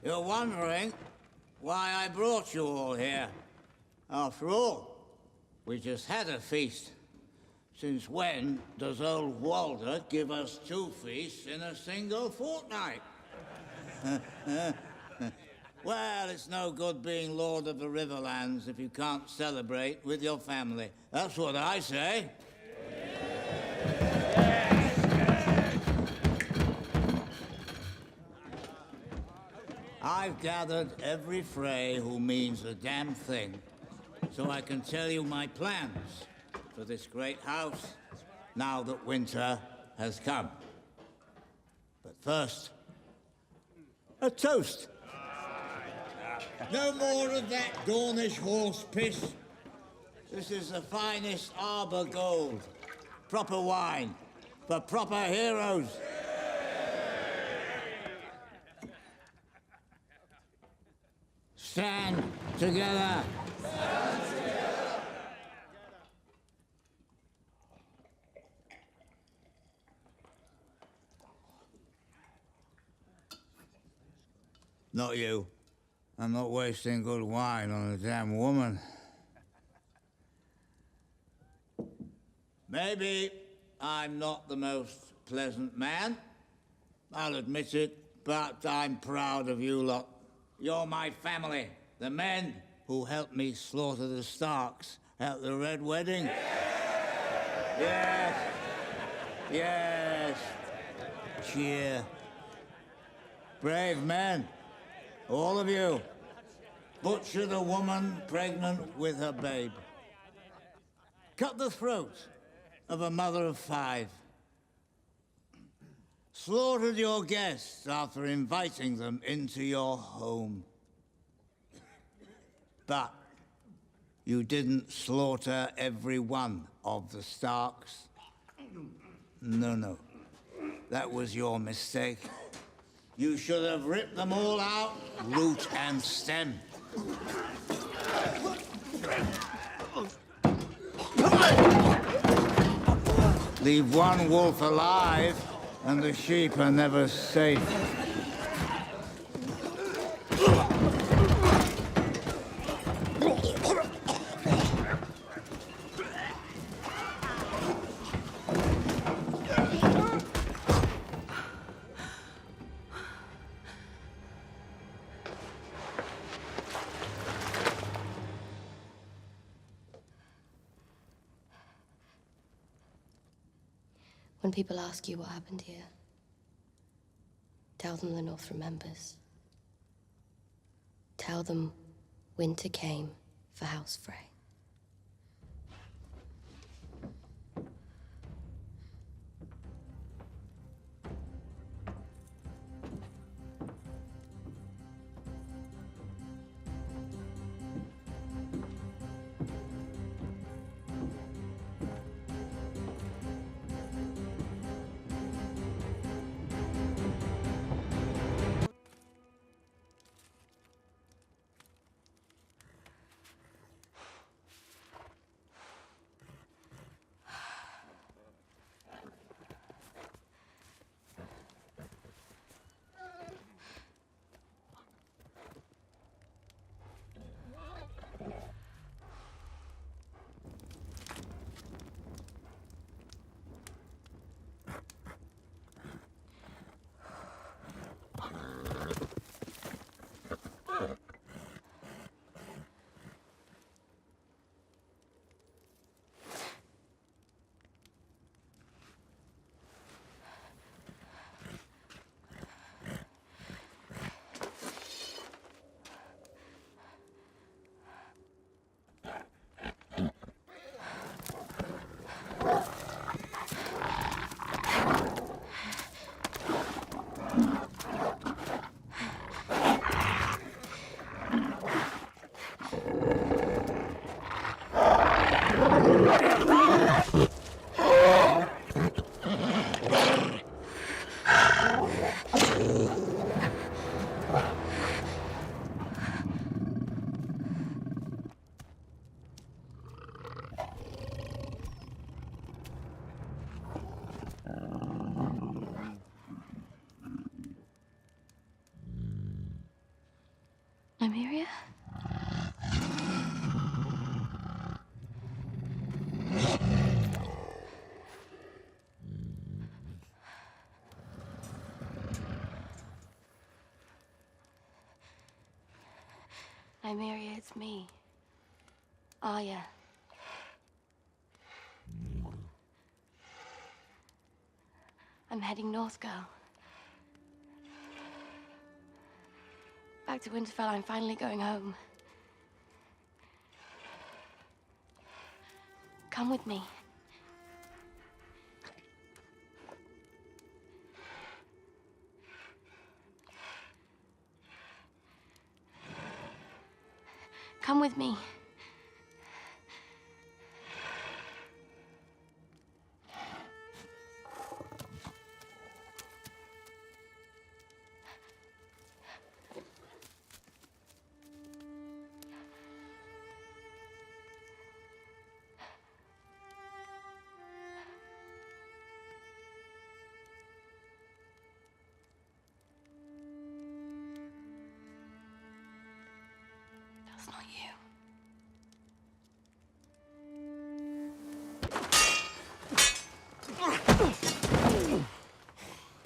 You're wondering why I brought you all here. After all, we just had a feast. Since when does old Walder give us 2 feasts in a single fortnight? Well, it's no good being Lord of the Riverlands if you can't celebrate with your family. That's what I say. I've gathered every Frey who means a damn thing, so I can tell you my plans for this great house now that winter has come. But first, a toast. No more of that Dornish horse piss. This is the finest Arbor gold. Proper wine for proper heroes. Stand together. Stand together. Not you. I'm not wasting good wine on a damn woman. Maybe I'm not the most pleasant man. I'll admit it, but I'm proud of you lot. You're my family. The men who helped me slaughter the Starks at the Red Wedding. Yes. Yes. Cheer. Brave men. All of you. Butchered a woman pregnant with her babe. Cut the throat of a mother of 5. Slaughtered your guests after inviting them into your home. But you didn't slaughter every one of the Starks. No. That was your mistake. You should have ripped them all out, root and stem. Leave one wolf alive, and the sheep are never safe. When people ask you what happened here, tell them the North remembers. Tell them winter came for House Frey. Nymeria? Nymeria, it's me. Arya. I'm heading north, girl. Back to Winterfell, I'm finally going home. Come with me. Come with me. That's not you.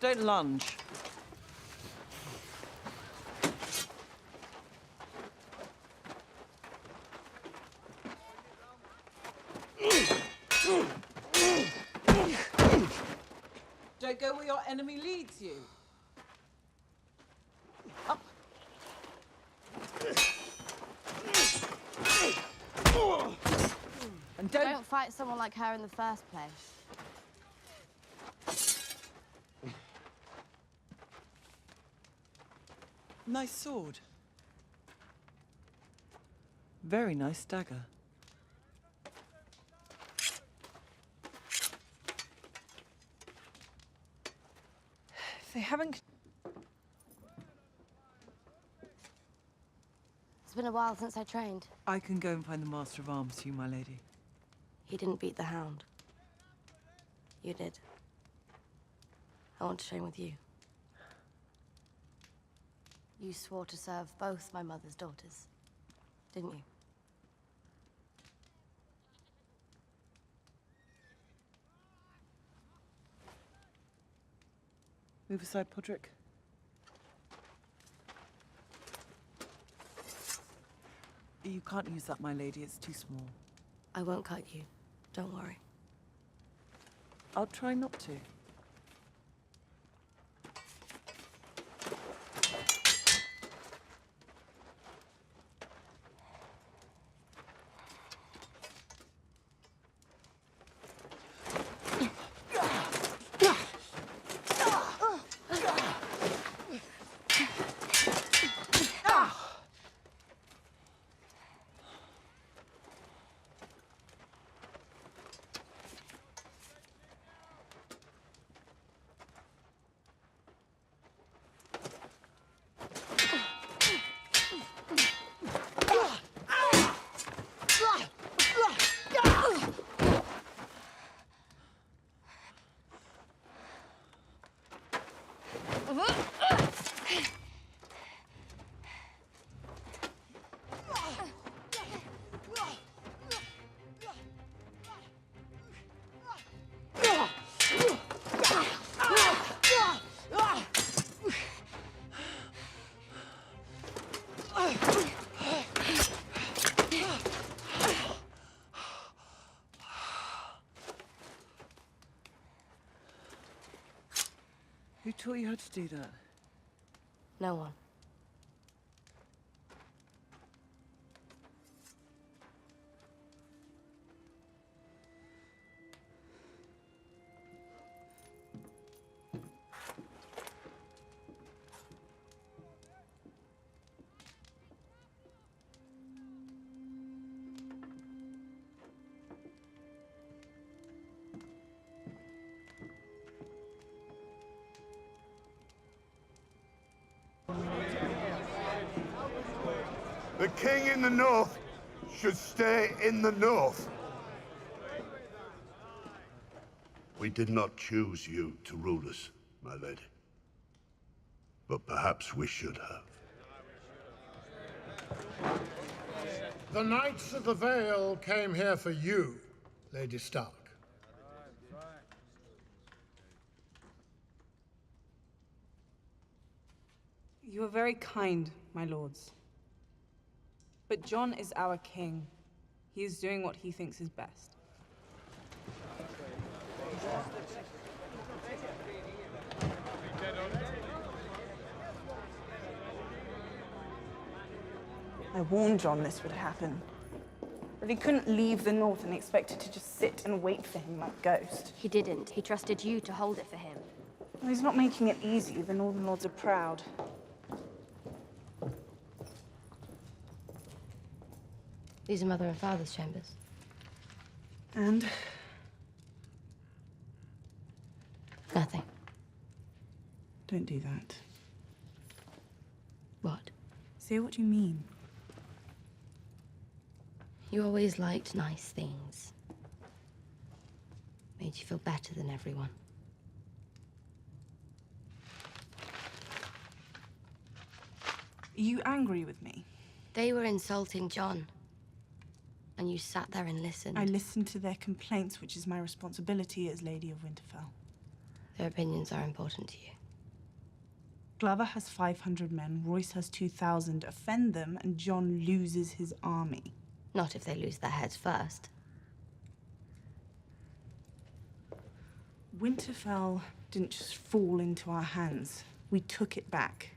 Don't lunge. Don't go where your enemy leads you. Up. And Don't fight someone like her in the first place. Nice sword. Very nice dagger. If they haven't... It's been a while since I trained. I can go and find the Master of Arms for you, my lady. He didn't beat the Hound. You did. I want to train with you. You swore to serve both my mother's daughters, didn't you? Move aside, Podrick. You can't use that, my lady. It's too small. I won't cut you. Don't worry. I'll try not to. Who taught you how to do that? No one. The king in the north should stay in the north. We did not choose you to rule us, my lady. But perhaps we should have. The Knights of the Vale came here for you, Lady Stark. You are very kind, my lords. But Jon is our king. He is doing what he thinks is best. I warned Jon this would happen. But he couldn't leave the North and expected to just sit and wait for him like Ghost. He didn't. He trusted you to hold it for him. Well, he's not making it easy. The Northern Lords are proud. These are Mother and Father's chambers. And? Nothing. Don't do that. What? Say what you mean. You always liked nice things. Made you feel better than everyone. Are you angry with me? They were insulting Jon. And you sat there and listened. I listened to their complaints, which is my responsibility as Lady of Winterfell. Their opinions are important to you. Glover has 500 men, Royce has 2,000. Offend them, and Jon loses his army. Not if they lose their heads first. Winterfell didn't just fall into our hands. We took it back.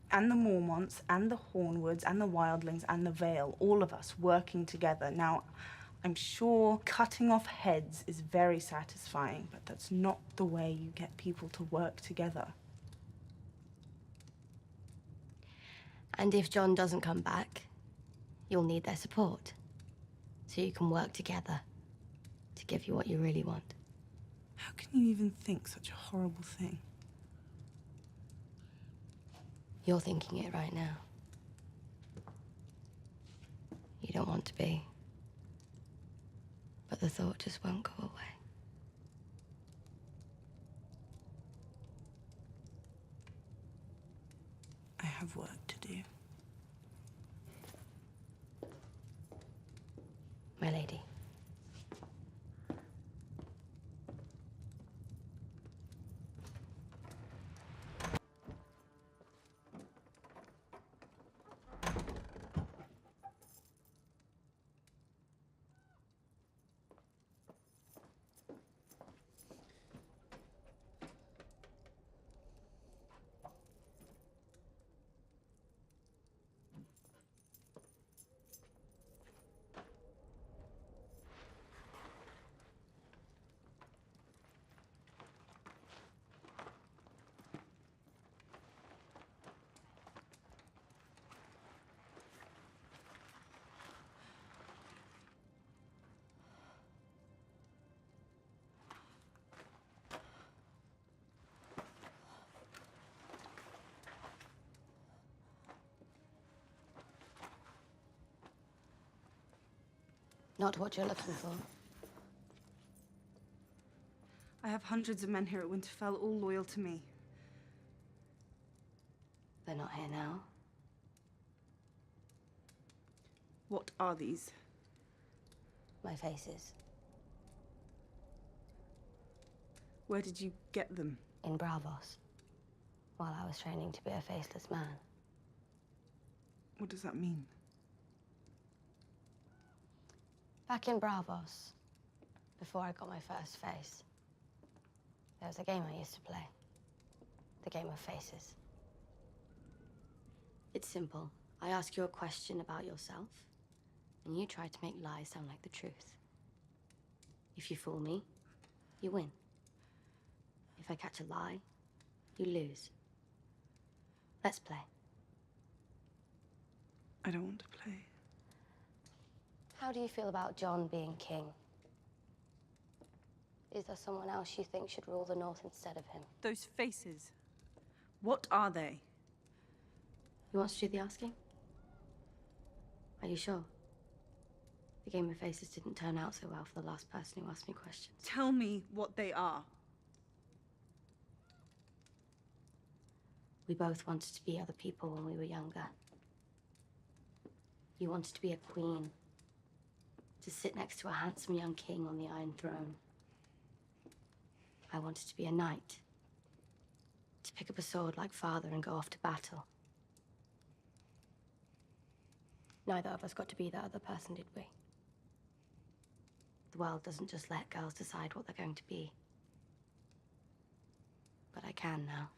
And the Mormonts, and the Hornwoods, and the Wildlings, and the Vale, all of us working together. Now, I'm sure cutting off heads is very satisfying, but that's not the way you get people to work together. And if Jon doesn't come back, you'll need their support. So you can work together to give you what you really want. How can you even think such a horrible thing? You're thinking it right now. You don't want to be. But the thought just won't go away. I have work to do. My lady. Not what you're looking for. I have hundreds of men here at Winterfell, all loyal to me. They're not here now. What are these? My faces. Where did you get them? In Bravos. While I was training to be a faceless man. What does that mean? Back in Bravos, before I got my first face, there was a game I used to play. The game of faces. It's simple. I ask you a question about yourself, and you try to make lies sound like the truth. If you fool me, you win. If I catch a lie, you lose. Let's play. I don't want to play. How do you feel about Jon being king? Is there someone else you think should rule the North instead of him? Those faces. What are they? You want to do the asking? Are you sure? The game of faces didn't turn out so well for the last person who asked me questions. Tell me what they are. We both wanted to be other people when we were younger. You wanted to be a queen, to sit next to a handsome young king on the Iron Throne. I wanted to be a knight, to pick up a sword like father and go off to battle. Neither of us got to be that other person, did we? The world doesn't just let girls decide what they're going to be. But I can now.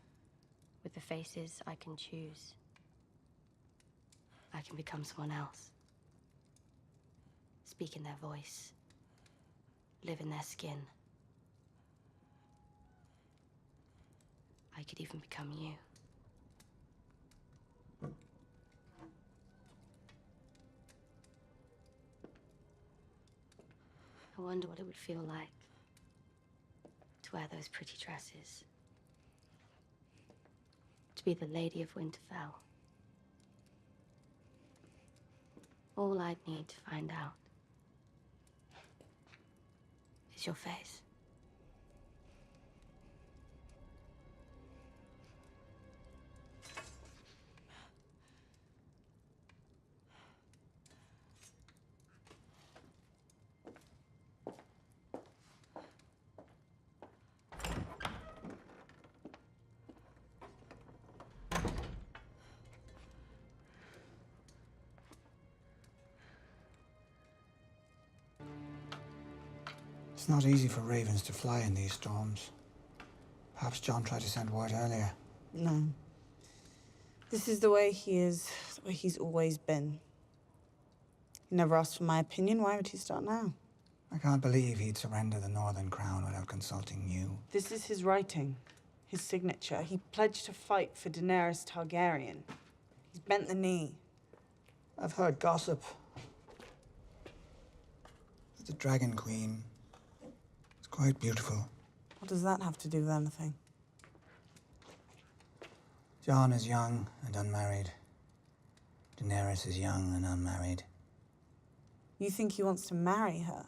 With the faces I can choose, I can become someone else. Speak in their voice. Live in their skin. I could even become you. I wonder what it would feel like to wear those pretty dresses. To be the Lady of Winterfell. All I'd need to find out is your face. It's not easy for ravens to fly in these storms. Perhaps Jon tried to send word earlier. No. This is the way he is, the way he's always been. He never asked for my opinion. Why would he start now? I can't believe he'd surrender the Northern Crown without consulting you. This is his writing, his signature. He pledged to fight for Daenerys Targaryen. He's bent the knee. I've heard gossip. The Dragon Queen. It's quite beautiful. What does that have to do with anything? Jon is young and unmarried. Daenerys is young and unmarried. You think he wants to marry her?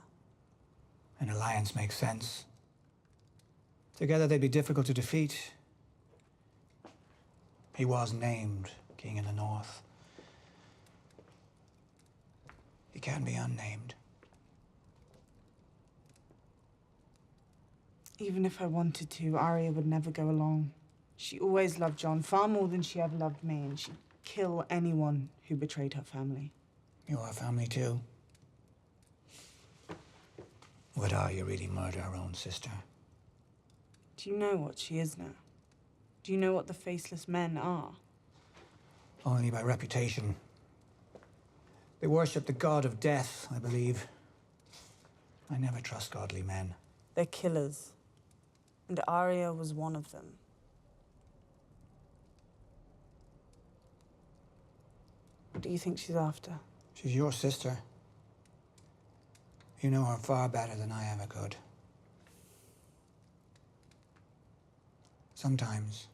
An alliance makes sense. Together they'd be difficult to defeat. He was named King in the North. He can be unnamed. Even if I wanted to, Arya would never go along. She always loved Jon far more than she ever loved me, and she'd kill anyone who betrayed her family. You're her family too. Would Arya really murder her own sister? Do you know what she is now? Do you know what the Faceless Men are? Only by reputation. They worship the god of death, I believe. I never trust godly men. They're killers. And Arya was one of them. What do you think she's after? She's your sister. You know her far better than I ever could. Sometimes,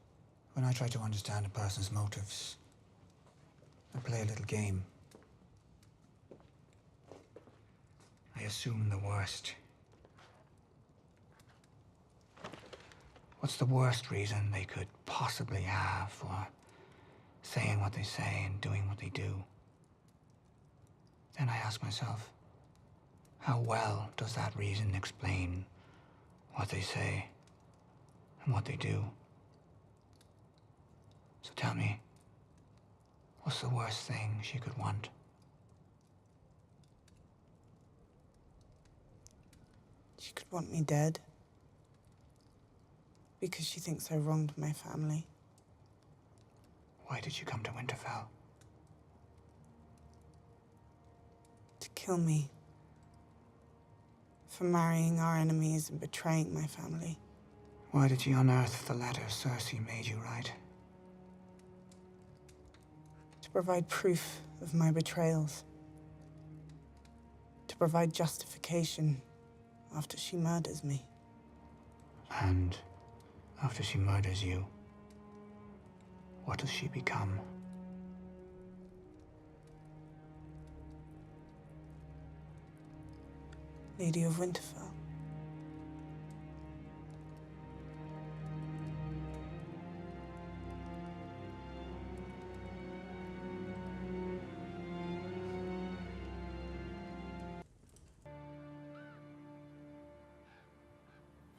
when I try to understand a person's motives, I play a little game. I assume the worst. What's the worst reason they could possibly have for saying what they say and doing what they do? Then I ask myself, how well does that reason explain what they say and what they do? So tell me, what's the worst thing she could want? She could want me dead. Because she thinks I wronged my family. Why did you come to Winterfell? To kill me. For marrying our enemies and betraying my family. Why did she unearth the letter Cersei made you write? To provide proof of my betrayals. To provide justification after she murders me. And after she murders you, what does she become? Lady of Winterfell.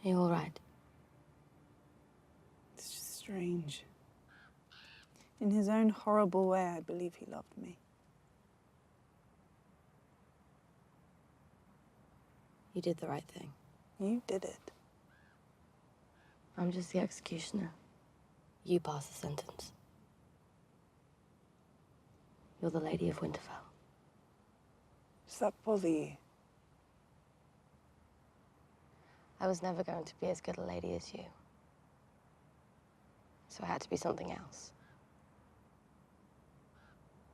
Are you all right? It's just strange. In his own horrible way, I believe he loved me. You did the right thing. You did it. I'm just the executioner. You pass the sentence. You're the Lady of Winterfell. Does that bother you? I was never going to be as good a lady as you. So I had to be something else.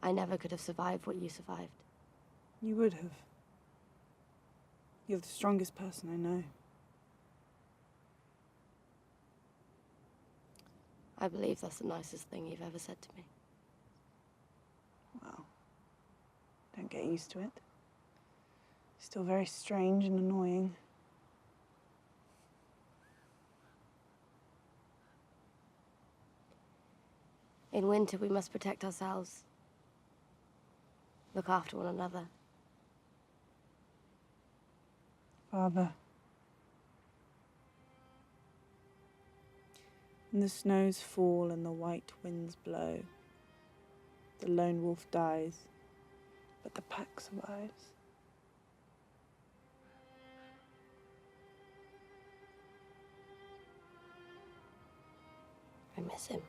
I never could have survived what you survived. You would have. You're the strongest person I know. I believe that's the nicest thing you've ever said to me. Well, don't get used to it. Still very strange and annoying. In winter, we must protect ourselves. Look after one another. Father. And the snows fall and the white winds blow. The lone wolf dies, but the pack survives. I miss him.